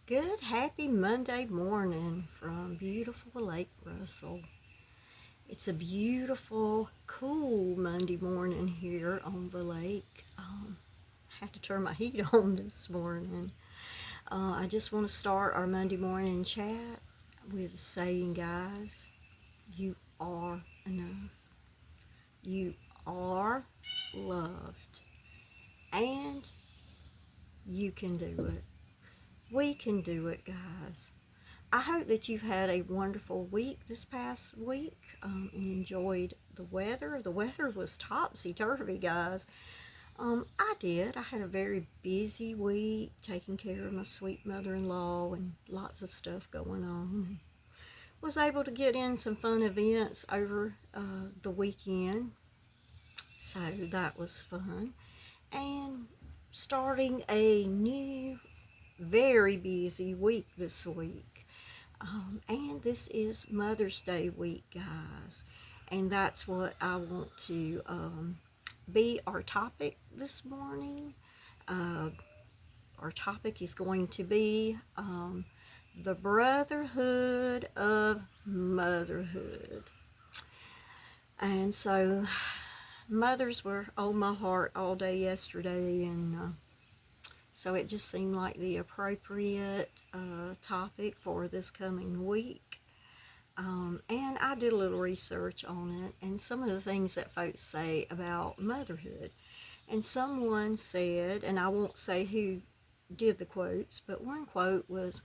Good, happy Monday morning from beautiful Lake Russell. It's a beautiful, cool Monday morning here on the lake. Had to turn my heat on this morning. I just want to start our Monday morning chat with saying, guys, you are enough. You are loved. And you can do it. We can do it, guys. I hope that you've had a wonderful week this past week and enjoyed the weather. The weather was topsy-turvy, guys. I did. I had a very busy week taking care of my sweet mother-in-law and lots of stuff going on. Was able to get in some fun events over the weekend, so that was fun. And starting a new, very busy week this week. And this is Mother's Day week, guys. And that's what I want to be our topic this morning. Uh, our topic is going to be the brotherhood of motherhood. And so, mothers were on my heart all day yesterday, and so it just seemed like the appropriate topic for this coming week. And I did a little research on it and some of the things that folks say about motherhood. And someone said, and I won't say who did the quotes, but one quote was,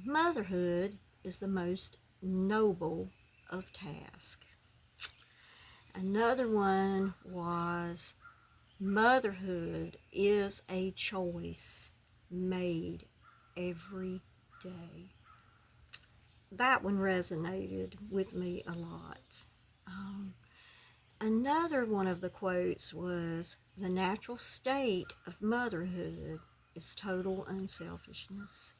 "Motherhood is the most noble of tasks." Another one was, "Motherhood is a choice made every day." That one resonated with me a lot. Um, Another one of the quotes was, "The natural state of motherhood is total unselfishness."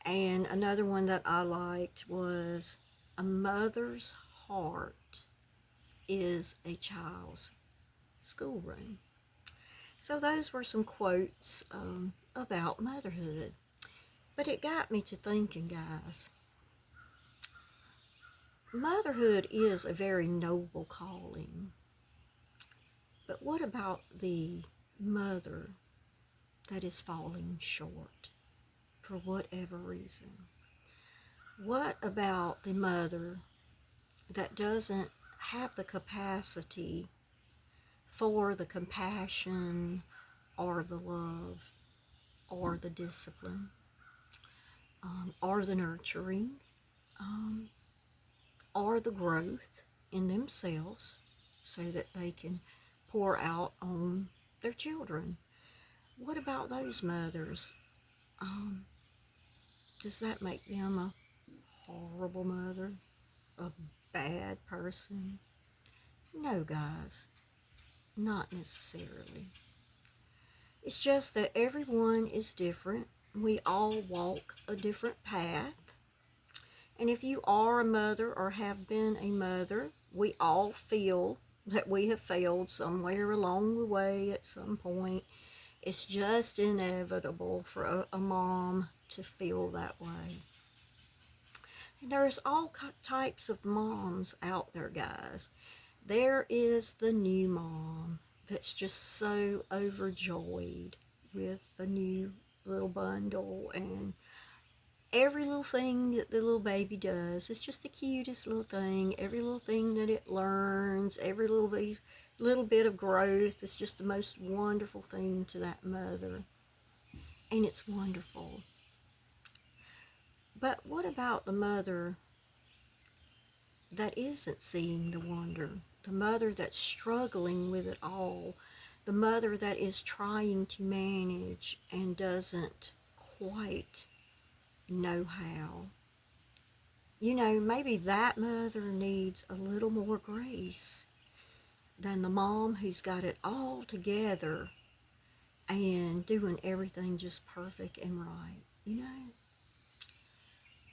And another one that I liked was, "A mother's heart is a child's schoolroom." So those were some quotes about motherhood. But it got me to thinking, guys, motherhood is a very noble calling. But what about the mother that is falling short for whatever reason? What about the mother that doesn't have the capacity for the compassion or the love or the discipline or the nurturing um, or the growth in themselves so that they can pour out on their children? What about those mothers? Um, does that make them a horrible mother? A bad person? No, guys, not necessarily. It's just that everyone is different. We all walk a different path. And if you are a mother or have been a mother, we all feel that we have failed somewhere along the way at some point. It's just inevitable for a mom to feel that way. And there's all types of moms out there, guys. There is the new mom that's just so overjoyed with the new little bundle, and every little thing that the little baby does is just the cutest little thing. Every little thing that it learns, every little bit of growth is just the most wonderful thing to that mother. And it's wonderful. But what about the mother that isn't seeing the wonder? The mother that's struggling with it all? The mother that is trying to manage and doesn't quite know how? Maybe that mother needs a little more grace than the mom who's got it all together and doing everything just perfect and right.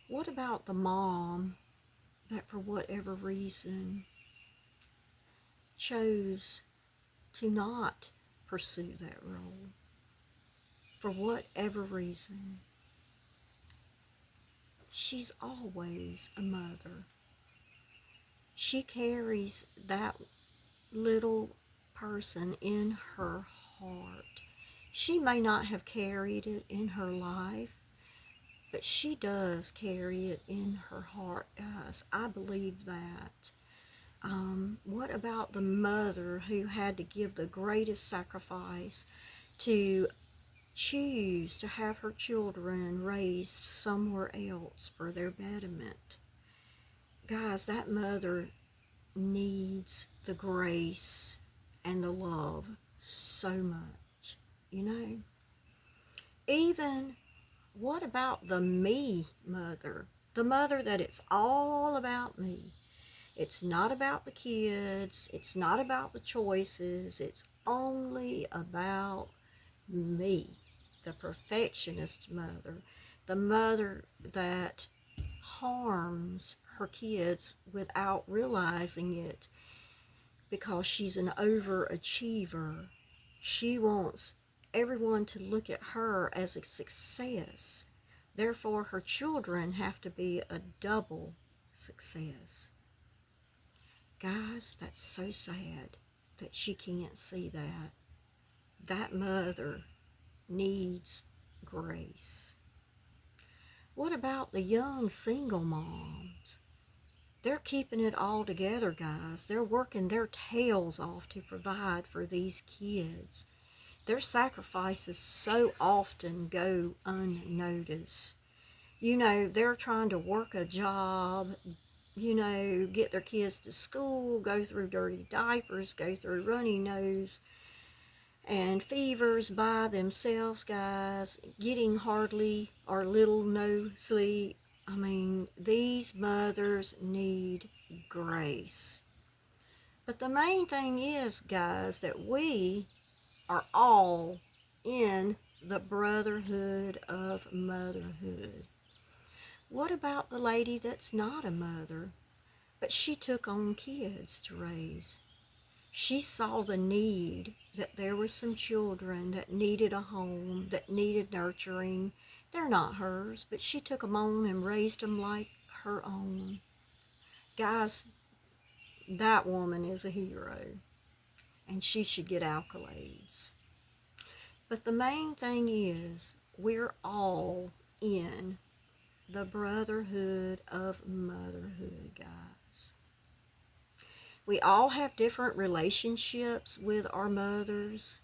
What about the mom that for whatever reason chose to not pursue that role? for whatever reason, she's always a mother. She carries that little person in her heart. She may not have carried it in her life, but she does carry it in her heart, guys. I believe that. What about the mother who had to give the greatest sacrifice to choose to have her children raised somewhere else for their betterment? Guys, that mother needs the grace and the love so much, you know? Even, what about the me mother? The mother that it's all about me. It's not about the kids. It's not about the choices. It's only about me. The perfectionist mother. The mother that harms her kids without realizing it because she's an overachiever. She wants everyone to look at her as a success. Therefore, her children have to be a double success. Guys, that's so sad that she can't see that. That mother needs grace. What about the young single moms? They're keeping it all together, guys. They're working their tails off to provide for these kids. Their sacrifices so often go unnoticed. You know, they're trying to work a job, you know, get their kids to school, go through dirty diapers, go through runny nose and fevers by themselves, guys, getting hardly or little no sleep. I mean, these mothers need grace. But the main thing is, guys, that we are all in the brotherhood of motherhood. What about the lady that's not a mother, but she took on kids to raise? She saw the need, that there were some children that needed a home, that needed nurturing. They're not hers, but she took them on and raised them like her own. Guys, that woman is a hero, and she should get accolades. But the main thing is, we're all in the brotherhood of motherhood, guys. We all have different relationships with our mothers.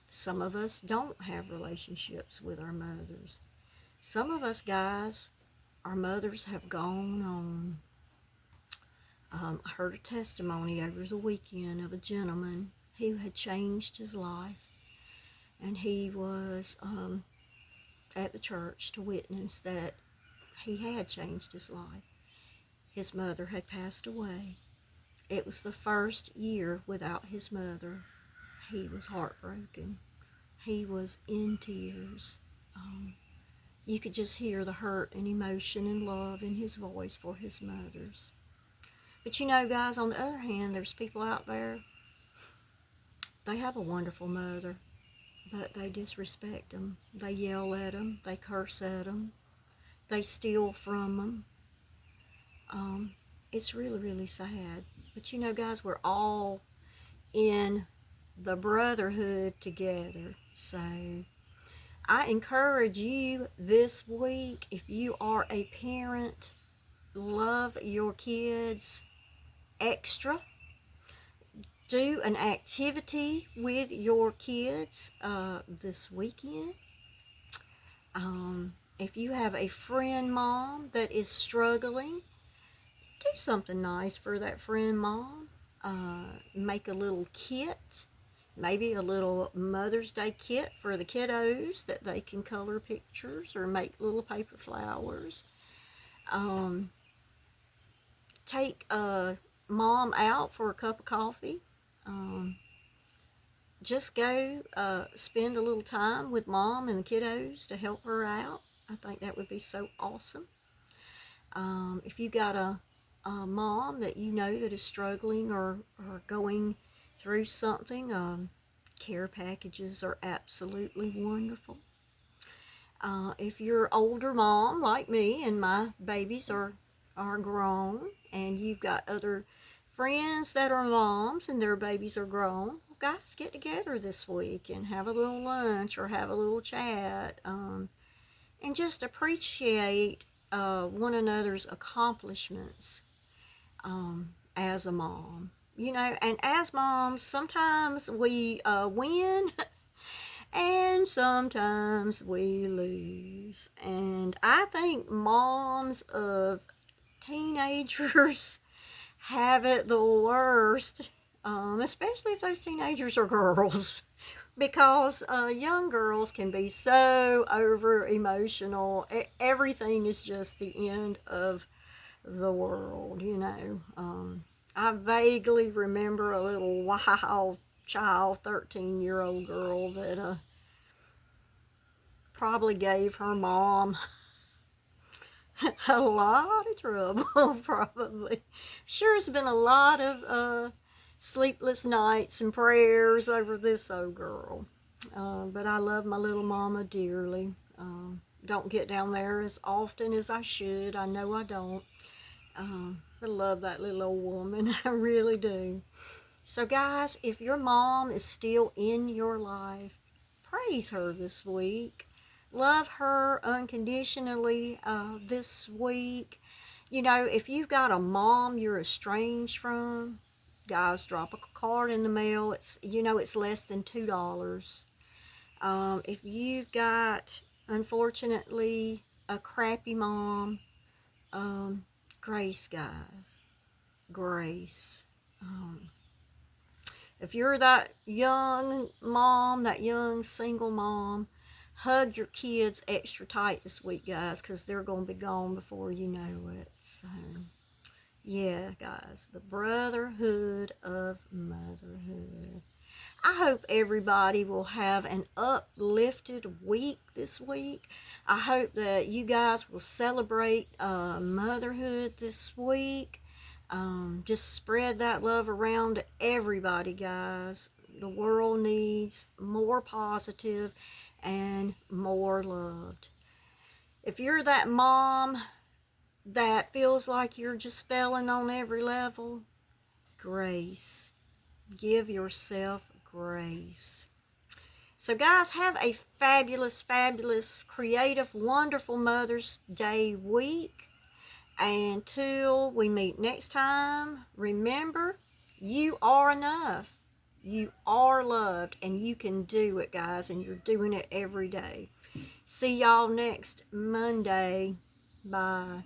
Some of us don't have relationships with our mothers. Some of us, guys, our mothers have gone on. I heard a testimony over the weekend of a gentleman who had changed his life, and he was at the church to witness that he had changed his life. His mother had passed away. It was the first year without his mother. He was heartbroken. He was in tears. You could just hear the hurt and emotion and love in his voice for his mothers. But you know, guys, on the other hand, there's people out there, they have a wonderful mother, but they disrespect them. They yell at them. They curse at them. They steal from them. It's really, really sad. But you know, guys, we're all in the brotherhood together. So I encourage you this week, if you are a parent, love your kids extra. Do an activity with your kids this weekend. If you have a friend mom that is struggling, do something nice for that friend mom. Make a little kit, maybe a little Mother's Day kit for the kiddos that they can color pictures or make little paper flowers. Take mom out for a cup of coffee. Just go spend a little time with mom and the kiddos to help her out. I think that would be so awesome. If you got a mom that you know that is struggling or going through something, care packages are absolutely wonderful. If you're older mom like me and my babies are grown and you've got other friends that are moms and their babies are grown, well, guys, get together this week and have a little lunch or have a little chat, and just appreciate one another's accomplishments as a mom. You know, and as moms, sometimes we win and sometimes we lose. And I think moms of teenagers have it the worst, especially if those teenagers are girls. Because young girls can be so over emotional. Everything is just the end of the world, you know. I vaguely remember a little wild child, 13-year-old girl that probably gave her mom a lot of trouble, probably. Sure, has been a lot of sleepless nights and prayers over this old girl. But I love my little mama dearly. Don't get down there as often as I should. I know I don't. I love that little old woman. I really do. So, guys, if your mom is still in your life, praise her this week. Love her unconditionally this week. You know, if you've got a mom you're estranged from, guys, drop a card in the mail. It's less than $2. If you've got, unfortunately, a crappy mom, grace, guys, grace. If you're that young mom, that young single mom, hug your kids extra tight this week, guys, because they're going to be gone before you know it. So, yeah, guys, the brotherhood of motherhood. I hope everybody will have an uplifted week this week. I hope that you guys will celebrate motherhood this week. Just spread that love around to everybody, guys. The world needs more positive and more loved. If you're that mom that feels like you're just failing on every level, grace. Give yourself grace. So, guys, have a fabulous, fabulous, creative, wonderful Mother's Day week. Until we meet next time, remember, you are enough. You are loved, and you can do it, guys, and you're doing it every day. See y'all next Monday. Bye.